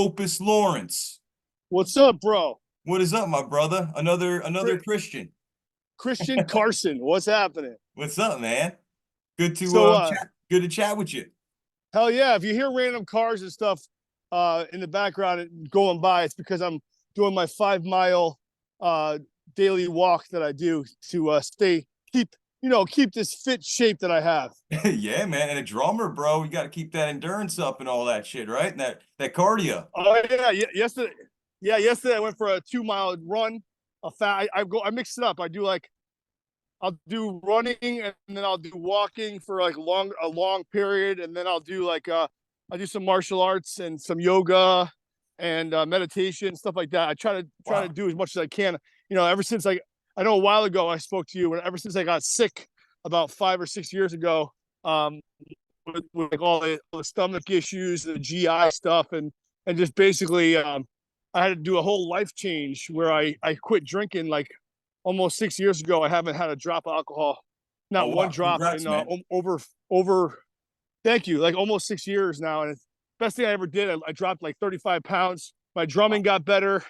Opus Lawrence. What's up, bro? What is up, my brother? Another Christian. Christian Carson, what's happening? What's up, man? Good to So, good to chat with you. hell yeah! If you hear random cars and stuff in the background going by, it's because I'm doing my 5 mile daily walk that I do to keep this fit shape that I have. Yeah, man. And a drummer, bro, you got to keep that endurance up and all that shit, right? And that cardio. Oh yeah, yesterday I went for a 2 mile run. I mix it up. I'll do running and then I'll do walking for like a long period, and then I'll do I do some martial arts and some yoga and meditation, stuff like that. I try to do as much as I can. Ever since I know a while ago I spoke to you, and ever since I got sick about 5 or 6 years ago, with like all the stomach issues, the GI stuff, and just basically I had to do a whole life change where I quit drinking like almost 6 years ago. I haven't had a drop of alcohol, not one drop. Congrats, in over thank you, like almost 6 years now. And it's the best thing I ever did. I dropped like 35 pounds. My drumming got better,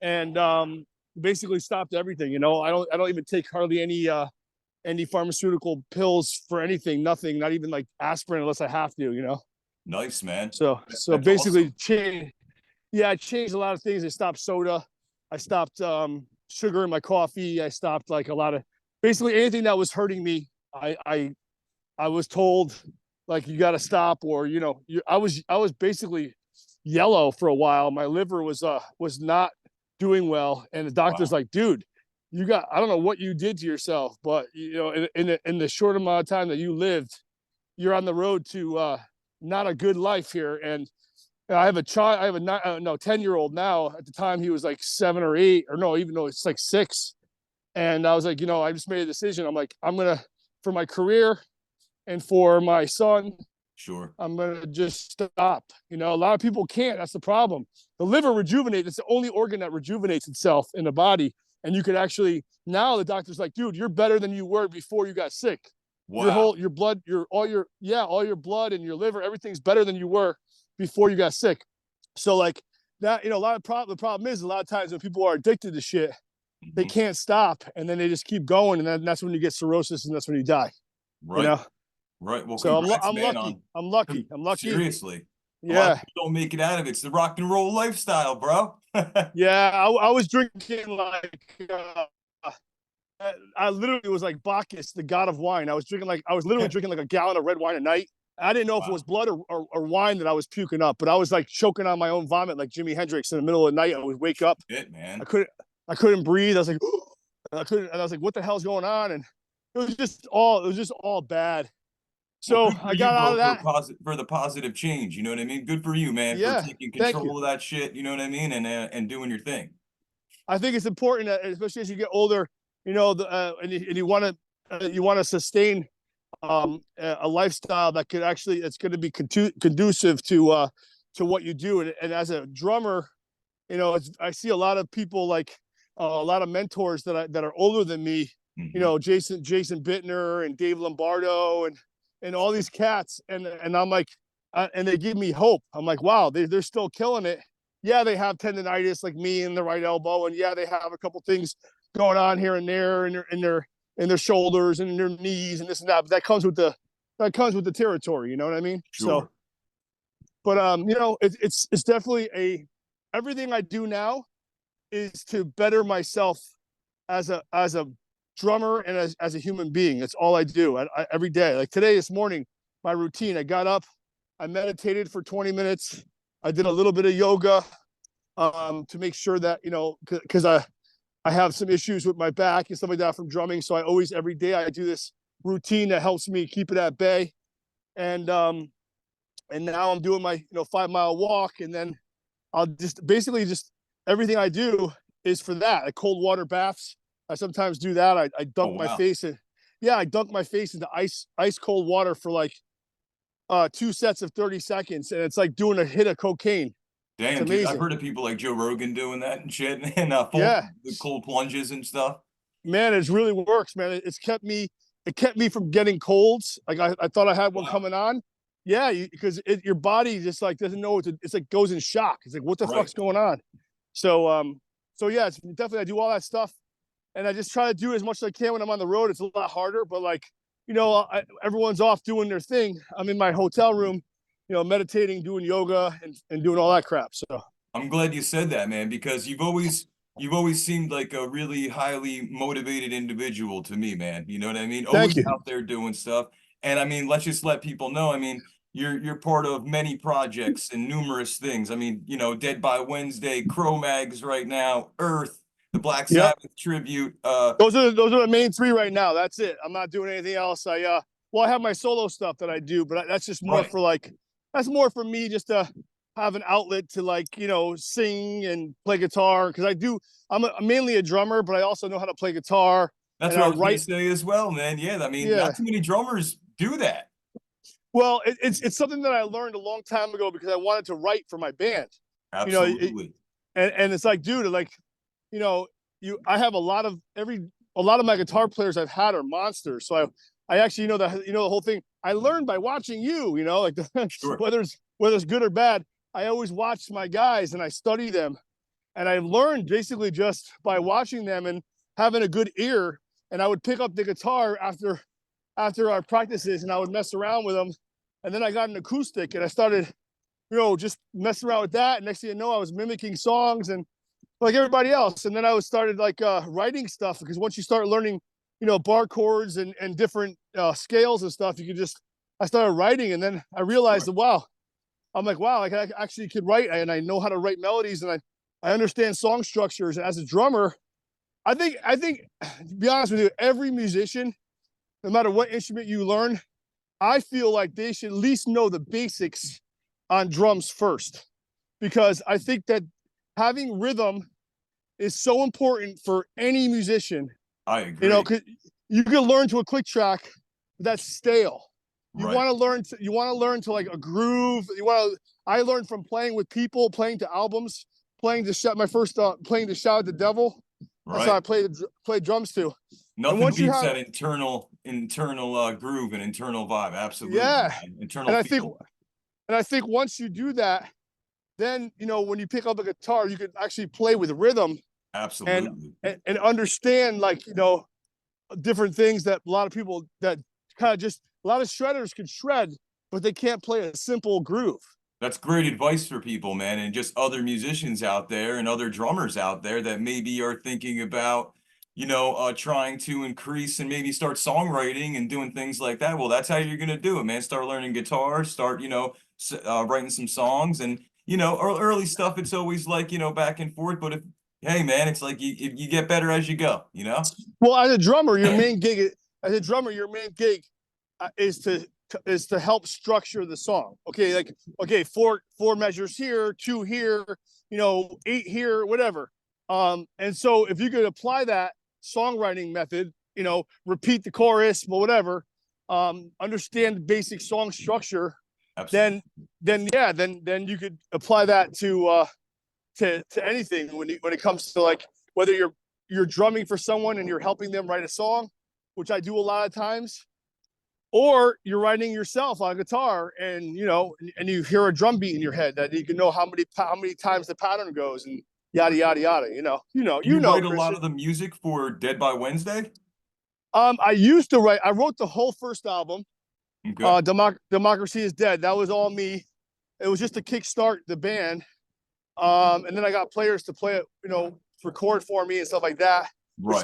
and basically stopped everything. I don't even take hardly any pharmaceutical pills for anything, nothing, not even like aspirin unless I have to. Nice, man. So That's basically awesome. I changed a lot of things. I stopped soda. I stopped sugar in my coffee. I stopped like a lot of basically anything that was hurting me. I was told like you got to stop, or I was basically yellow for a while. My liver was not doing well, and the doctor's like, dude, I don't know what you did to yourself, but in the short amount of time that you lived, you're on the road to not a good life here. And I have a child. I have a 10-year-old now. At the time, he was like 7 or 8, or no, even though it's like 6. And I was like, I just made a decision. I'm like, for my career and for my son, Sure, I'm gonna just stop. A lot of people can't. That's the problem. The liver rejuvenates. It's the only organ that rejuvenates itself in the body. And you could actually, now the doctor's like, dude, you're better than you were before you got sick. wow. Your blood, all your blood and your liver, everything's better than you were before you got sick. So like that, the problem is a lot of times when people are addicted to shit, they can't stop, and then they just keep going, and then that's when you get cirrhosis, and that's when you die. Right. Right. Well, So congrats, I'm man, lucky. I'm lucky. I'm lucky. Seriously. A lot of Yeah. people don't make it out of it. It's the rock and roll lifestyle, bro. Yeah. I was drinking like I literally was like Bacchus, the god of wine. I was literally drinking like a gallon of red wine a night. I didn't know if it was blood or wine that I was puking up, but I was like choking on my own vomit like Jimi Hendrix in the middle of the night. I would wake up. Man. I couldn't breathe. I was like, and I was like, what the hell's going on? And it was just all bad. So I got out of that for the positive change. You know what I mean? Good for you, man, for Yeah. taking Thank you. control of that shit. You know what I mean? And doing your thing. I think it's important that, especially as you get older, and you want to sustain a lifestyle that could actually, it's going to be conducive to what you do. And as a drummer, I see a lot of people like a lot of mentors that are older than me. Jason Bittner and Dave Lombardo and all these cats, and I'm like, and they give me hope. I'm like, wow, they're still killing it. Yeah, they have tendonitis like me in the right elbow, and yeah, they have a couple things going on here and there in their shoulders and in their knees and this and that. But that comes with the territory. You know what I mean? Sure. So, but it's definitely everything I do now is to better myself as a drummer and as a human being. It's all I do every day. Like this morning, my routine, I got up, I meditated for 20 minutes. I did a little bit of yoga to make sure that, because I have some issues with my back and stuff like that from drumming. So every day I do this routine that helps me keep it at bay. And now I'm doing my 5 mile walk, and then I'll basically everything I do is for that. Like cold water baths. I sometimes do that. I dunk my face I dunk my face into ice cold water for like 2 sets of 30 seconds, and it's like doing a hit of cocaine. Damn, dude, I've heard of people like Joe Rogan doing that and shit, and the cold plunges and stuff. Man, it really works, man. It kept me from getting colds. Like I thought I had one coming on, Yeah, because your body just like doesn't know what to, it's like goes in shock. It's like, what the Right. fuck's going on? So yeah, it's definitely I do all that stuff, and I just try to do as much as I can when I'm on the road. It's a lot harder, but like, everyone's off doing their thing. I'm in my hotel room, meditating, doing yoga, and doing all that crap. So I'm glad you said that, man, because you've always seemed like a really highly motivated individual to me, man. You know what I mean? thank Always you. out there doing stuff. And I mean, let's just let people know. I mean, you're part of many projects and numerous things. I mean, Dead by Wednesday, Cro Mags right now, Earth, the Black Yep. Sabbath tribute. Those are the main three right now. That's it. I'm not doing anything else. I have my solo stuff that I do, but that's just more Right. for like, that's more for me just to have an outlet to like, sing and play guitar. Because I'm mainly a drummer, but I also know how to play guitar That's and what I I was gonna write. say as well, man. Yeah, I mean, Yeah. not too many drummers do that. Well, it's something that I learned a long time ago because I wanted to write for my band. You know, it, Absolutely. and it's like, dude, like, you know, I have a lot of my guitar players I've had are monsters. So I actually the whole thing I learned by watching you. Like Sure. whether it's good or bad, I always watch my guys and I study them, and I learned basically just by watching them and having a good ear. And I would pick up the guitar after our practices and I would mess around with them. And then I got an acoustic and I started, just messing around with that. And next thing you know, I was mimicking songs and like everybody else. And then I was started like writing stuff because once you start learning, bar chords and different scales and stuff, I started writing and then I realized Sure. that, wow, I'm like, wow, like I actually could write and I know how to write melodies and I understand song structures. And as a drummer, I think to be honest with you, every musician, no matter what instrument you learn, I feel like they should at least know the basics on drums first, because I think that having rhythm is so important for any musician. I agree. 'Cause you can learn to a click track that's stale. You Right. want to learn to like a groove. I learned from playing with people, playing to albums, playing to shout. My first playing to Shout at the Devil. That's how Right. I played drums too. And Nothing once you beats have, that internal groove and internal vibe. Absolutely, yeah, man. Internal and I think feel. and I think once you do that, then when you pick up a guitar, you can actually play with rhythm and Absolutely. and understand like different things that a lot of people that kind of just a lot of shredders can shred, but they can't play a simple groove. That's great advice for people, man, and just other musicians out there and other drummers out there that maybe are thinking about, trying to increase and maybe start songwriting and doing things like that. Well, that's how you're gonna do it, man. Start learning guitar, start, writing some songs, and early stuff. It's always like back and forth, but hey, man, it's like you get better as you go, you know. Well, as a drummer, your main gig is to help structure the song. Okay, like okay, four measures here, two here, eight here, whatever. And so if you could apply that songwriting method, repeat the chorus, but whatever, understand the basic song structure, Absolutely. then you could apply that to anything when it comes to like whether you're drumming for someone and you're helping them write a song, which I do a lot of times, or you're writing yourself on guitar and and you hear a drum beat in your head that you can know how many times the pattern goes and yada yada yada. Do you write a lot Christian. of the music for Dead by Wednesday? I used to write. I wrote the whole first album. Okay. Democracy is Dead. That was all me. It was just to kickstart the band. And then I got players to play it, record for me and stuff like that, Right.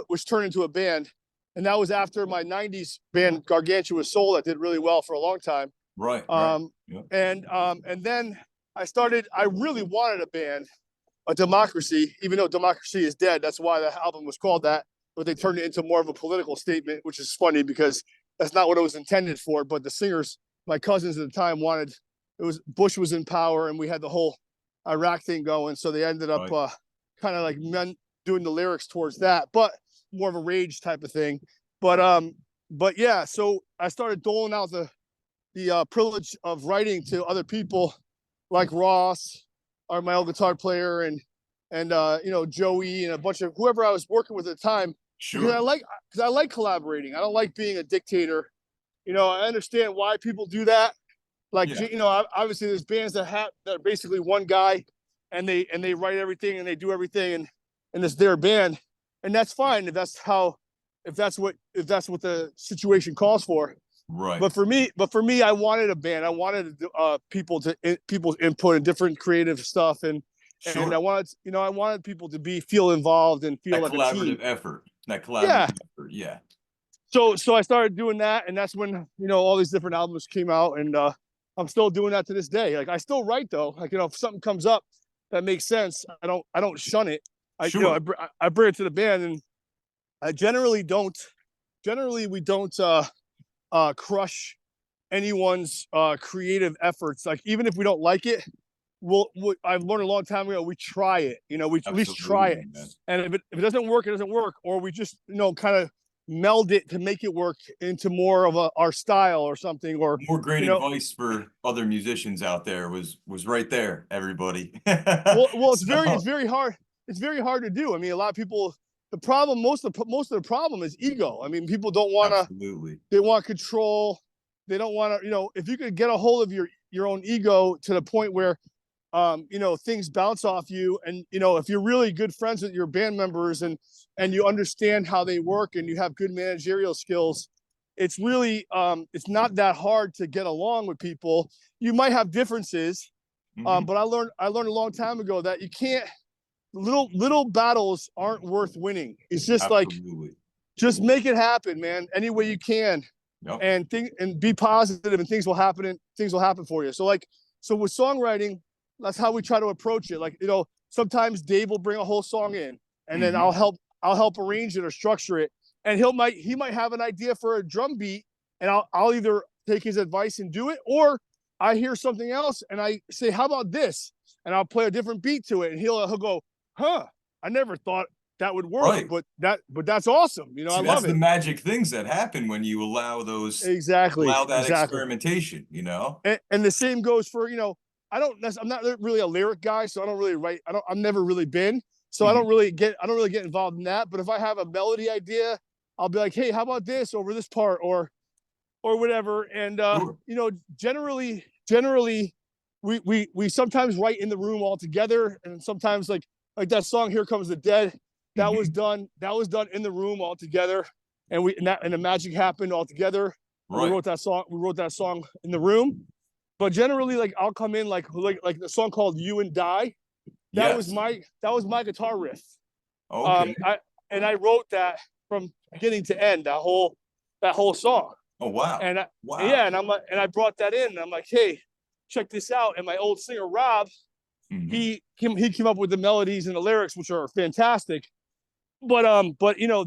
which turned into a band. And that was after my '90s band Gargantua Soul that did really well for a long time. Right. Right. Yeah. And then I really wanted a band, a Democracy, even though Democracy is Dead. That's why the album was called that. But they turned it into more of a political statement, which is funny because that's not what it was intended for. But the singers, my cousins at the time, Bush was in power and we had the whole Iraq thing going. So they ended up Right. kind of like doing the lyrics towards that, but more of a rage type of thing. But yeah, so I started doling out the privilege of writing to other people like Ross, or my old guitar player, and Joey and a bunch of whoever I was working with at the time. Because Sure. I like collaborating. I don't like being a dictator. I understand why people do that, Like, Yeah, you know, obviously there's bands that are basically one guy, and they write everything and they do everything, and it's their band, and that's fine if that's what the situation calls for. right. But for me, I wanted a band. I wanted people's input and different creative stuff, and I Sure. wanted, I wanted people to feel involved and feel That like a team. collaborative effort. That collaborative Yeah. effort. Yeah. So I started doing that, and that's when, all these different albums came out, and I'm still doing that to this day. Like, I still write though. Like, if something comes up that makes sense, I don't shun it. Sure. I bring it to the band, and I generally we don't crush anyone's creative efforts. Like, even if we don't like it, I've learned a long time ago, we try it. We at least try Absolutely, it, man. and if it doesn't work, it doesn't work, or we just, kind of meld it to make it work into more of our style or something, or More great you know advice for other musicians out there was right there, everybody. well, it's So very hard. It's very hard to do. I mean, a lot of people, the problem, most of the problem is ego. I mean, people don't want to, absolutely. they want control. They don't want to, if you could get a hold of your own ego to the point where, things bounce off you, and if you're really good friends with your band members, and you understand how they work, and you have good managerial skills, it's really, it's not that hard to get along with people. You might have differences, Hmm. but I learned a long time ago that you can't, little battles aren't worth winning. It's just like, Absolutely. just make it happen, man, any way you can, Yep. and be positive, and things will happen, for you. So with songwriting, that's how we try to approach it. Like, sometimes Dave will bring a whole song in, and then Hmm. I'll help arrange it or structure it, and he might have an idea for a drum beat, and I'll either take his advice and do it, or I hear something else and I say, how about this, and I'll play a different beat to it, and he'll go, huh, I never thought that would work, Right. but that's awesome. I See, that's love the it. magic things that happen when you Exactly, allow that exactly. experimentation. And the same goes for, I'm not really a lyric guy, so I don't really write. I've never really been, so Hmm. I don't really get involved in that. But if I have a melody idea, I'll be like, hey, how about this over this part, or whatever. And Sure. generally, we sometimes write in the room all together, and sometimes, like that song "Here Comes the Dead," Hmm. that was done in the room all together, and the magic happened all together, and Right. we wrote that song in the room. But generally, like, I'll come in, like the song called "You and Die." Yes. That was my guitar riff. Okay. I wrote that from beginning to end, that whole song. Oh, wow. And Wow. yeah, and I brought that in. And I'm like, hey, check this out. And my old singer Rob, Hmm. he came up with the melodies and the lyrics, which are fantastic. But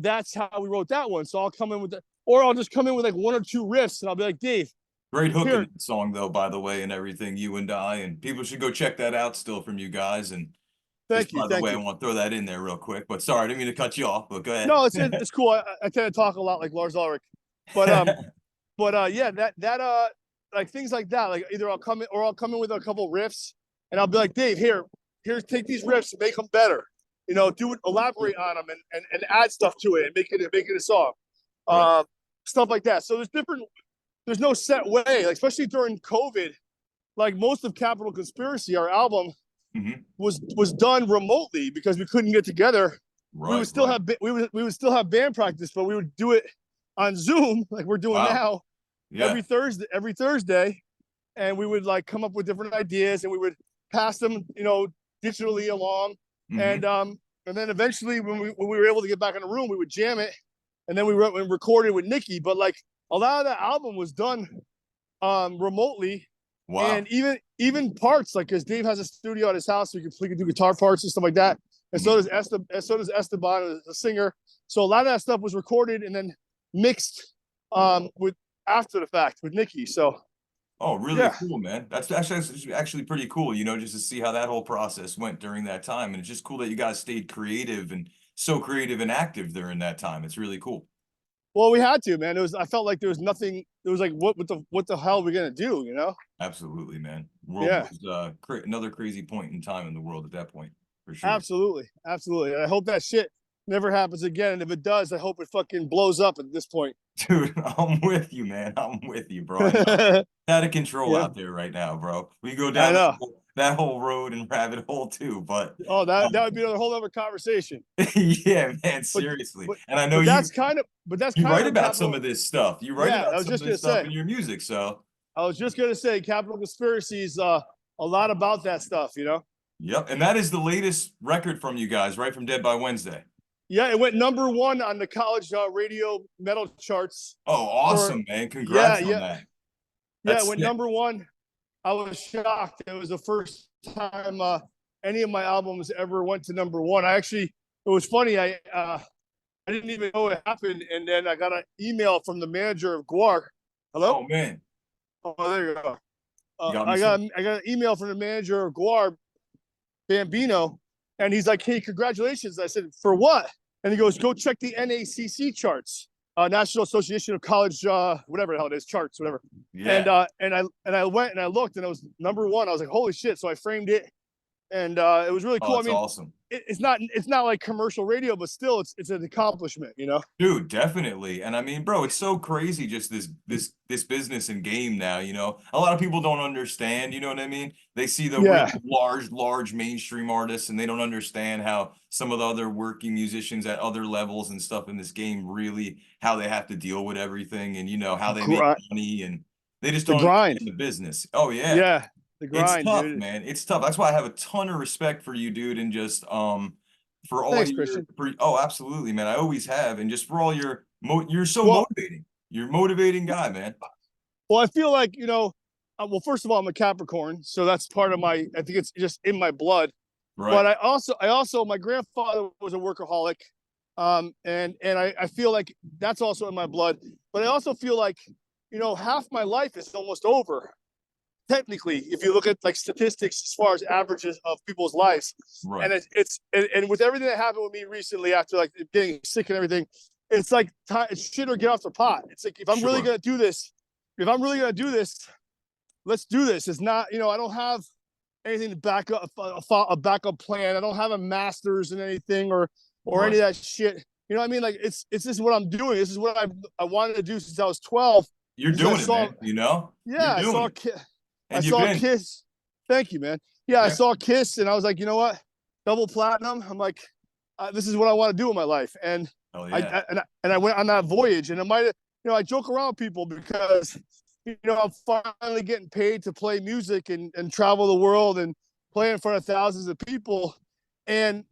that's how we wrote that one. So I'll come in with or I'll just come in with like one or two riffs, and I'll be like, Dave, Great hook in here, that song, though, by the way, and everything, You and I, and people should go check that out still from you guys. And just thank you, by the thank way, I you. want to throw that in there real quick. But sorry, I didn't mean to cut you off, but go ahead. No, it's cool. I tend to talk a lot like Lars Ulrich, but yeah, that like things like that. Like, either I'll come in with a couple riffs, and I'll be like, Dave, here's take these riffs and make them better. Elaborate on them, and add stuff to it, and make it a song. Right. Uh, Stuff like that. So there's no set way, like, especially during COVID. Like, most of Capital Conspiracy, our album Hmm. was done remotely because we couldn't get together. We would Right. still Right. have we would still have band practice, but we would do it on Zoom like we're doing Wow. now, Yeah. every Thursday, and we would, like, come up with different ideas, and we would pass them, digitally along, and Hmm. um and then eventually, when we were able to get back in the room, we would jam it, and then we wrote and recorded with Nikki. But, like, a lot of that album was done remotely, Wow. and even parts, like, because Dave has a studio at his house, so he can do guitar parts and stuff like that. And Mhm. so does Esteban, the singer. So a lot of that stuff was recorded and then mixed with after the fact with Nikki. So Oh, really yeah, cool, man. That's actually pretty cool, just to see how that whole process went during that time. And it's just cool that you guys stayed creative and so creative and active during that time. It's really cool. well, we had to, man. I felt like there was nothing. It was like, what the hell are we gonna do? Absolutely, man. World Yeah, was another crazy point in time in the world at that point, for sure. absolutely, absolutely. And I hope that shit never happens again. And if it does, I hope it fucking blows up at this point. Dude, I'm with you, man. I'm with you, bro. I know. Out of control Yeah, out there right now, bro. We go I down know. that whole road and rabbit hole too, but Oh, that um, would be another whole other conversation. yeah, man, But seriously. but And I know you that's you kind of write what about some capital. of this stuff. You write Yeah, I about was some of just gonna this stuff say. in your music, so I was just gonna say, Capital Conspiracies. A lot about that stuff. You know. yep. And that is the latest record from you guys, right? From Dead by Wednesday. Yeah, it went number one on the college radio metal charts Oh, for. awesome, man. Yeah, Congrats on yeah, that. yeah. It That's went sick. number one. I was shocked. It was the first time any of my albums ever went to number one. It was funny. I didn't even know it happened, and then I got an email from the manager of Guar. Hello. Oh man. Oh, there you go. You got me, sir? I got an email from the manager of Guar, Bambino, and he's like, "Hey, congratulations!" I said, "For what?" And he goes, "Go check the NACC charts, National Association of College, whatever the hell it is, charts, whatever." Yeah. And I went and I looked, and it was number one. I was like, "Holy shit!" So I framed it, and it was really Oh, cool. I that's mean, awesome. it's not like commercial radio, but still, it's an accomplishment, you know. Dude, definitely. And I mean, bro, it's so crazy just this business and game now, you know. A lot of people don't understand, you know what I mean? They see the really Yeah, large mainstream artists and they don't understand how some of the other working musicians at other levels and stuff in this game really how they have to deal with everything and you know how they make money and they just the don't grind. understand the business. Oh yeah. Yeah, the It's grind, tough, dude. man. It's tough. That's why I have a ton of respect for you, dude, and just for all Thanks, your Christian. oh, absolutely, man. I always have, and just for all your you're so Well, motivating. You're a motivating guy, man. well, I feel like well, first of all, I'm a Capricorn, so that's part of my. I think it's just in my blood. Right. But I also, my grandfather was a workaholic, and I feel like that's also in my blood. But I also feel like, half my life is almost over. Technically, if you look at like statistics as far as averages of people's lives, Right. and and with everything that happened with me recently after like getting sick and everything, it's like it's shit or get off the pot. It's like Sure. if I'm really gonna do this, let's do this. It's not, I don't have anything to back up a backup plan. I don't have a master's in anything or any Right. of that shit. You know what I mean? Like it's just what I'm doing. This is what I wanted to do since I was 12. You're Because doing it, man. You know? You're yeah, doing it. I And you've saw been. Kiss. Thank you, man. Yeah, I Yeah. saw Kiss, and I was like, you know what? Double platinum. I'm like, this is what I want to do in my life, and Oh yeah. I went on that voyage, and it might, I joke around with people because, I'm finally getting paid to play music and travel the world and play in front of thousands of people, and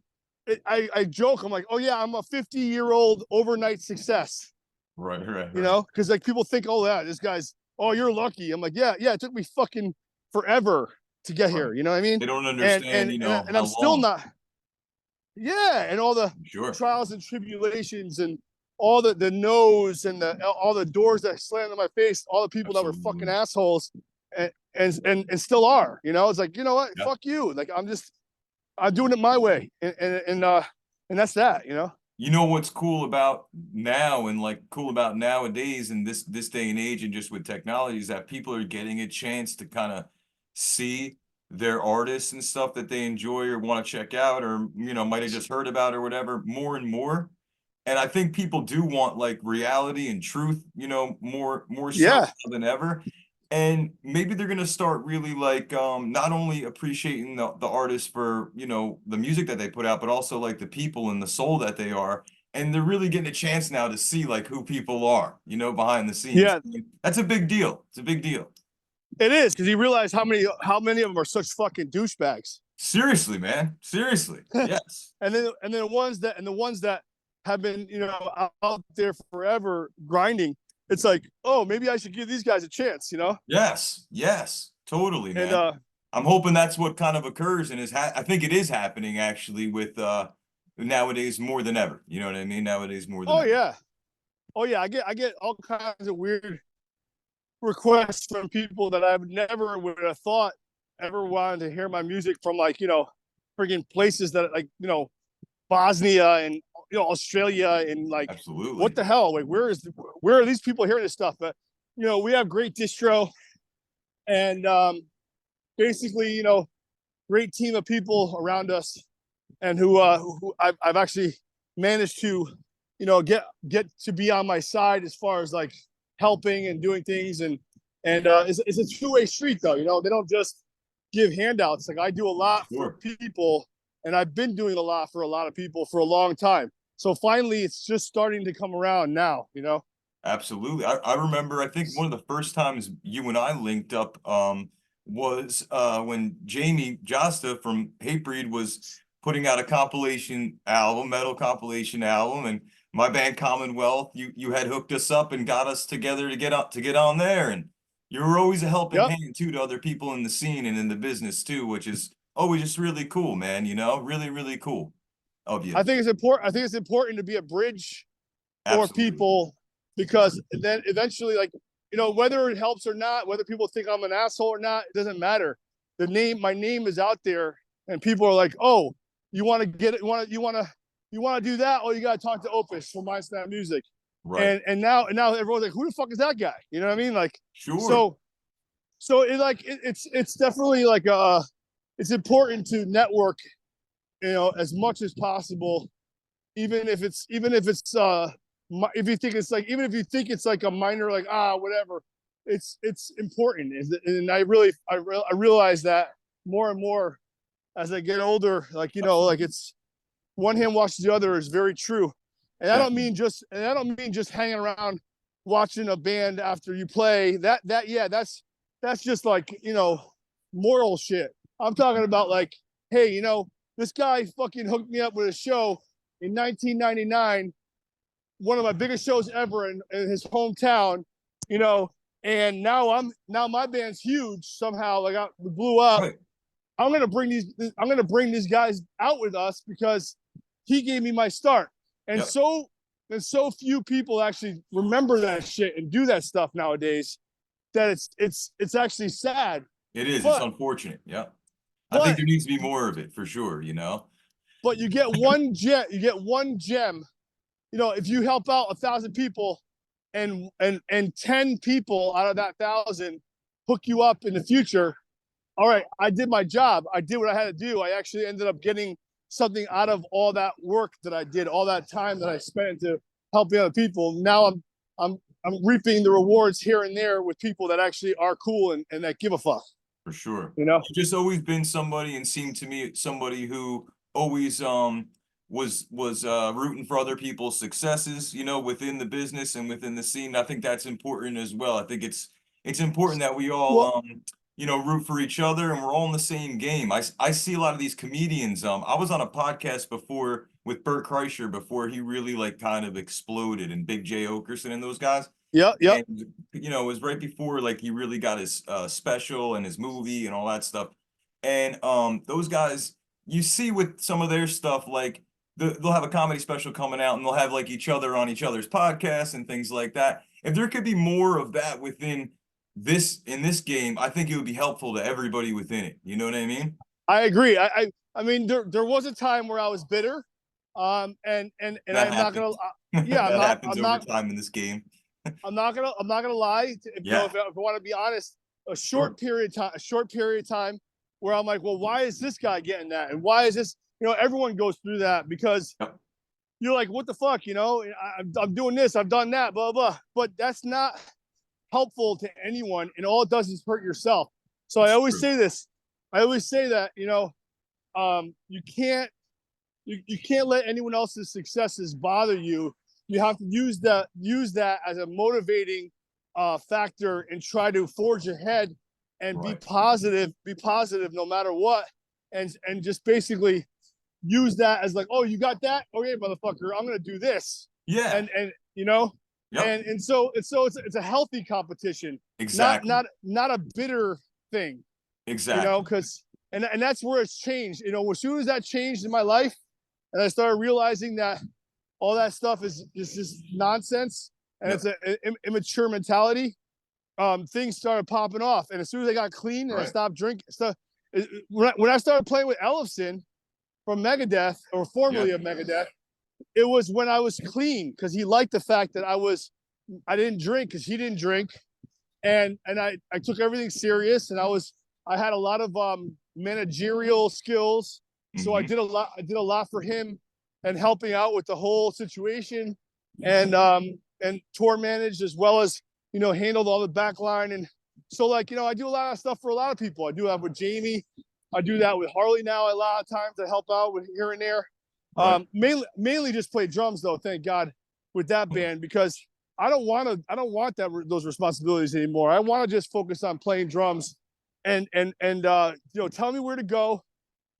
I joke, I'm like, oh yeah, I'm a 50-year-old overnight success, Right, right, right. because like people think, oh yeah, this guy's, oh you're lucky. I'm like, yeah, it took me fucking forever to get Right. here. You know what I mean? They don't understand, you know, And how I'm still long. not. Yeah, and all the Sure. trials and tribulations and all the no's and all the doors that slammed in my face, all the people that were fucking Absolutely. assholes, and still are. It's like, you know what? Yeah. Fuck you. Like I'm doing it my way, and that's that. You know what's cool about now and like cool about nowadays and this day and age and just with technology is that people are getting a chance to kind of see their artists and stuff that they enjoy or want to check out or you know might have just heard about or whatever more and more. And I think people do want like reality and truth, you know, more so Yeah, than ever. And maybe they're gonna start really like not only appreciating the artists for, you know, the music that they put out, but also like the people and the soul that they are. And they're really getting a chance now to see like who people are, you know, behind the scenes. yeah, That's a big deal. It's a big deal. it is because you realize how many of them are such fucking douchebags. Seriously, man. Seriously. Yes. And then the ones that have been out there forever grinding, it's like, oh, maybe I should give these guys a chance. Yes. Yes. Totally, And man. I'm hoping that's what kind of occurs and I think it is happening actually with nowadays more than ever. You know what I mean? Nowadays more than oh ever. yeah, I get all kinds of weird requests from people that I never would have thought ever wanted to hear my music from, like, friggin' places that, like, Bosnia and Australia, and like, what Absolutely. the hell? Like, where are these people hearing this stuff? But we have great distro, and basically, great team of people around us, and who I've actually managed to, get to be on my side as far as like helping and doing things, and it's a two-way street though. They don't just give handouts. Like I do a lot for Sure. people, and I've been doing a lot for a lot of people for a long time. So finally, it's just starting to come around now. Absolutely. I remember, I think one of the first times you and I linked up was when Jamie Josta from Hatebreed was putting out a compilation album, metal compilation album, and my band Commonwealth, you had hooked us up and got us together to get on there. And you were always a helping Yep. hand too to other people in the scene and in the business too, which is always just really cool, man, really, really cool of you. I think it's important. I think it's important to be a bridge for Absolutely. people, because then eventually, like, whether it helps or not, whether people think I'm an asshole or not, it doesn't matter. My name is out there, and people are like, "Oh, you want to get it? You want to do that? Oh, you got to talk to Opus for My Snap Music." Right. And now everyone's like, "Who the fuck is that guy?" You know what I mean? Like, Sure. so it's definitely like it's important to network, as much as possible, even if it's if you think it's like, even if you think it's like a minor, like, whatever, it's important. And I realize that more and more as I get older, like, like it's one hand washes the other is very true. And Definitely. I don't mean just hanging around watching a band after you play. Yeah, that's just like, moral shit. I'm talking about like, hey, this guy fucking hooked me up with a show in 1999, one of my biggest shows ever in his hometown, you know, and now my band's huge somehow. Like we blew up. Right. I'm gonna bring these guys out with us because he gave me my start. And Yep. so few people actually remember that shit and do that stuff nowadays, that it's actually sad. It is. It's But unfortunate. Yeah. I think but there needs to be more of it for sure. but you get one gem. If you help out 1,000 people, and 10 people out of that 1,000 hook you up in the future, all right, I did my job. I did what I had to do. I actually ended up getting something out of all that work that I did, all that time that I spent into helping other people. Now I'm reaping the rewards here and there with people that actually are cool and that give a fuck. For sure. You know? You've just always been somebody and seemed to me somebody who always was rooting for other people's successes, within the business and within the scene. I think that's important as well. I think it's important that we all Well, root for each other and we're all in the same game. I see a lot of these comedians. I was on a podcast before with Bert Kreischer before he really like kind of exploded, and Big J Okerson and those guys. yep. And it was right before like he really got his special and his movie and all that stuff. And those guys, you see with some of their stuff, like they'll have a comedy special coming out and they'll have like each other on each other's podcasts and things like that. If there could be more of that within this game, I think it would be helpful to everybody within it. You know what I mean? I agree. I mean, there was a time where I was bitter, and That I'm not gonna, happens. yeah, That happens over not time in this game. I'm not gonna lie. Yeah, If I want to be honest, sure. a short period of time where I'm like, well, why is this guy getting that, and why is this? Everyone goes through that, because Yep. you're like, what the fuck, I'm doing this, I've done that, blah blah. But that's not helpful to anyone, and all it does is hurt yourself. So I It's always true. say this. I always say that, you can't let anyone else's successes bother you. You have to use that as a motivating factor, and try to forge ahead and be Right. positive. Be positive no matter what, and just basically use that as like, oh, you got that? Okay, motherfucker, I'm gonna do this, Yeah. and you know, Yep. and so it's a healthy competition, not Exactly. not not a bitter thing, Exactly. because and that's where it's changed. As soon as that changed in my life, and I started realizing that all that stuff is just nonsense, and Yep. it's an immature mentality. Things started popping off, and as soon as I got clean and I Right. stopped drinking, when I started playing with Ellefson from Magadeth, or Yeah. formerly of Magadeth, it was when I was clean, because he liked the fact that I didn't drink, because he didn't drink, and I took everything serious, and I had a lot of managerial skills, so Hmm. I did a lot for him and helping out with the whole situation, and tour managed, as well as handled all the back line. And so, like, I do a lot of stuff for a lot of people. I do that with Jamie. I do that with Harley now a lot of times. I help out with here and there. Right. Mainly just play drums though, thank God, with that band, because I don't want those responsibilities anymore. I want to just focus on playing drums and tell me where to go,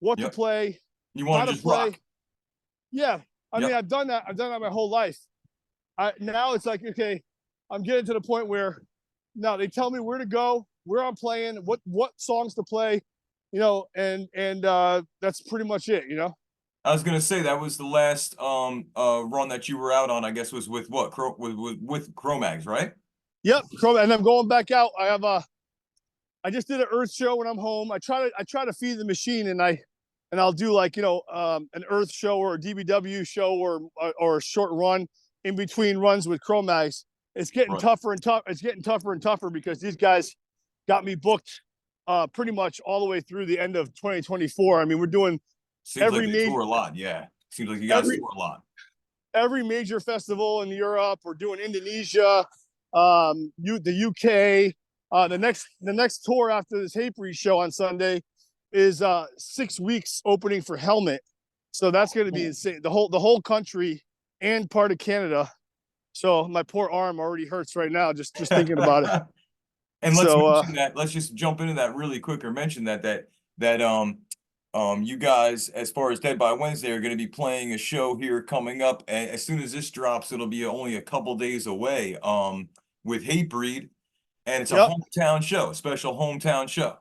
what to Yep. play, You how want to to just play. rock. Yeah. I mean, Yep. I've done that my whole life. Now it's like, okay, I'm getting to the point where now they tell me where to go, where I'm playing, what songs to play, and that's pretty much it. I was gonna say that was the last run that you were out on, I guess, was with what? With Cro Mags, right? Yep. And I'm going back out. I just did an Earth show when I'm home. I try to feed the machine, and I'll do like an Earth show or a DBW show or a short run in between runs with Cro Mags. It's getting Right. tougher and tough. It's getting tougher and tougher because these guys got me booked pretty much all the way through the end of 2024. I mean, we're doing Seems like they tour a lot. Yeah. Seems like you guys tour a lot. every major festival in Europe. We're doing Indonesia, the UK. The next tour after this Hatebreed show on Sunday is 6 weeks opening for Helmet. So that's going to be insane. The whole country and part of Canada. So my poor arm already hurts right now just thinking about it. And let's So mention that. Let's just jump into that really quick, or mention that you guys, as far as Dead by Wednesday, are going to be playing a show here coming up. And as soon as this drops, it'll be only a couple days away. With Hatebreed, and it's a yep. hometown show, a special hometown show.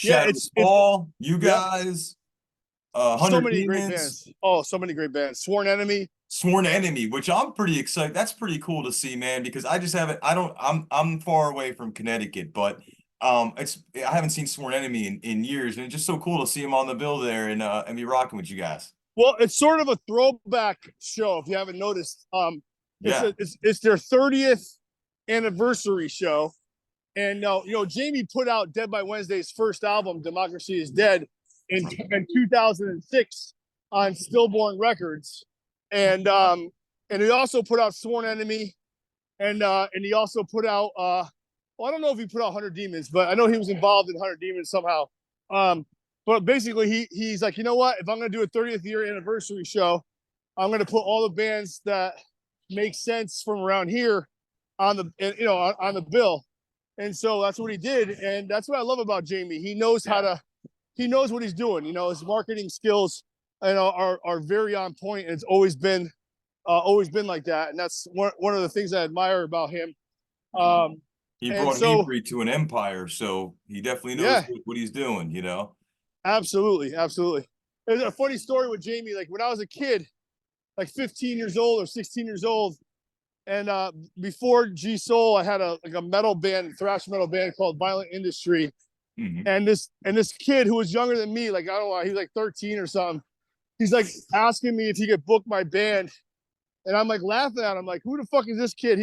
Yeah, Shadows Fall, you yep. guys, So 100 many great Demons. bands. Oh, so many great bands. Sworn Enemy. Sworn Enemy, which I'm pretty excited. That's pretty cool to see, man, because I just haven't, I'm far away from Connecticut, but I haven't seen Sworn Enemy in years, and it's just so cool to see him on the bill there and be rocking with you guys. Well, it's sort of a throwback show if you haven't noticed. Yeah. It's their 30th anniversary show. And Jamie put out Dead by Wednesday's first album, Democracy is Dead, in 2006 on Stillborn Records. And he also put out Sworn Enemy, and he also put out well, I don't know if he put out 100 Demons, but I know he was involved in 100 Demons somehow. But basically he's like, you know what? If I'm gonna do a 30th year anniversary show, I'm gonna put all the bands that make sense from around here on the bill. And so that's what he did, and that's what I love about Jamie. He knows he knows what he's doing. His marketing skills are very on point, and it's always been like that. And that's one of the things I admire about him. He And brought so, Hatebreed to an empire, so he definitely knows yeah, what he's doing, absolutely. There's a funny story with Jamie. Like when I was a kid, like 15 years old or 16 years old, and before G Soul, I had a metal band, thrash metal band called Violent Industry. Mm-hmm. And this kid who was younger than me, like I don't know, he was like 13 or something. He's like asking me if he could book my band, and I'm like laughing at him, like, who the fuck is this kid?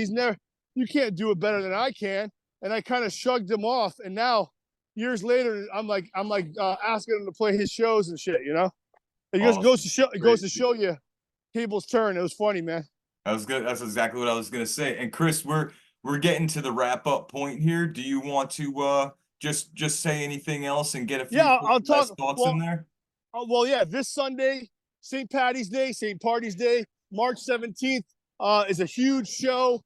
You can't do it better than I can. And I kind of shrugged him off. And now, years later, I'm like asking him to play his shows and shit. It just goes to show you, tables turn. It was funny, man. That was good. That's exactly what I was gonna say. And Chris, we're getting to the wrap up point here. Do you want to just say anything else and get a few I'll talk. last thoughts in there? Well, yeah, this Sunday, St. Patty's Day, St. Party's Day, March 17th, is a huge show.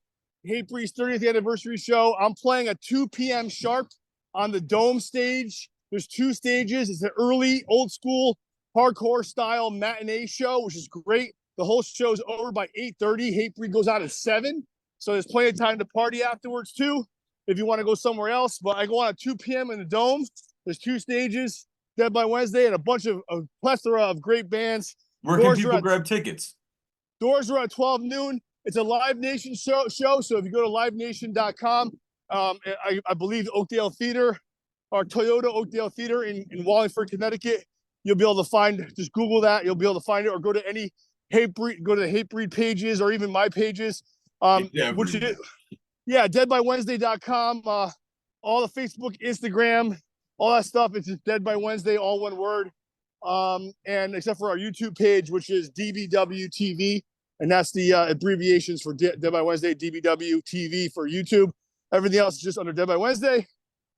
Hatebreed's 30th anniversary show. I'm playing at 2 p.m. sharp on the Dome stage. There's 2 stages. It's an early, old school, hardcore style matinee show, which is great. The whole show's over by 8:30. Hatebreed goes out at 7. So there's plenty of time to party afterwards, too, if you want to go somewhere else. But I go on at 2 p.m. in the Dome. There's 2 stages, Dead by Wednesday, and a bunch of plethora of great bands. Where can people grab tickets? Doors are at 12 noon. It's a Live Nation show. So if you go to livenation.com, I believe Oakdale Theater or Toyota Oakdale Theater in Wallingford, Connecticut, you'll be able to find, just Google that. You'll be able to find it, or go to any go to the Hatebreed pages or even my pages. Which is, deadbywednesday.com. All the Facebook, Instagram, all that stuff. It's just Dead by Wednesday, all one word. And except for our YouTube page, which is DBW TV, and that's the abbreviations for Dead by Wednesday, DBW TV for YouTube. Everything else is just under Dead by Wednesday.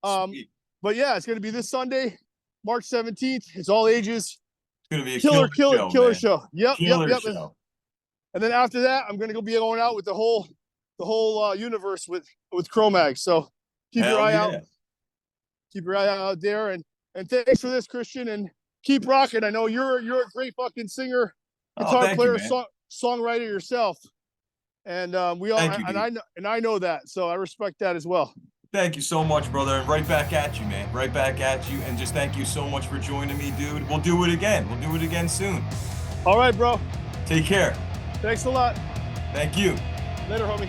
But yeah, it's going to be this Sunday, March 17th. It's all ages. It's going to be a killer show. Yep. Show. And then after that, I'm going to be going out with the whole universe with Cro Mags. So keep your eye out. Keep your eye out there. And thanks for this, Christian. And keep rocking. I know you're a great fucking singer, guitar player, songwriter yourself. And we all I know that. So I respect that as well. Thank you so much, brother. And right back at you, man. Right back at you. And just thank you so much for joining me, dude. We'll do it again. We'll do it again soon. All right, bro. Take care. Thanks a lot. Thank you. Later, homie.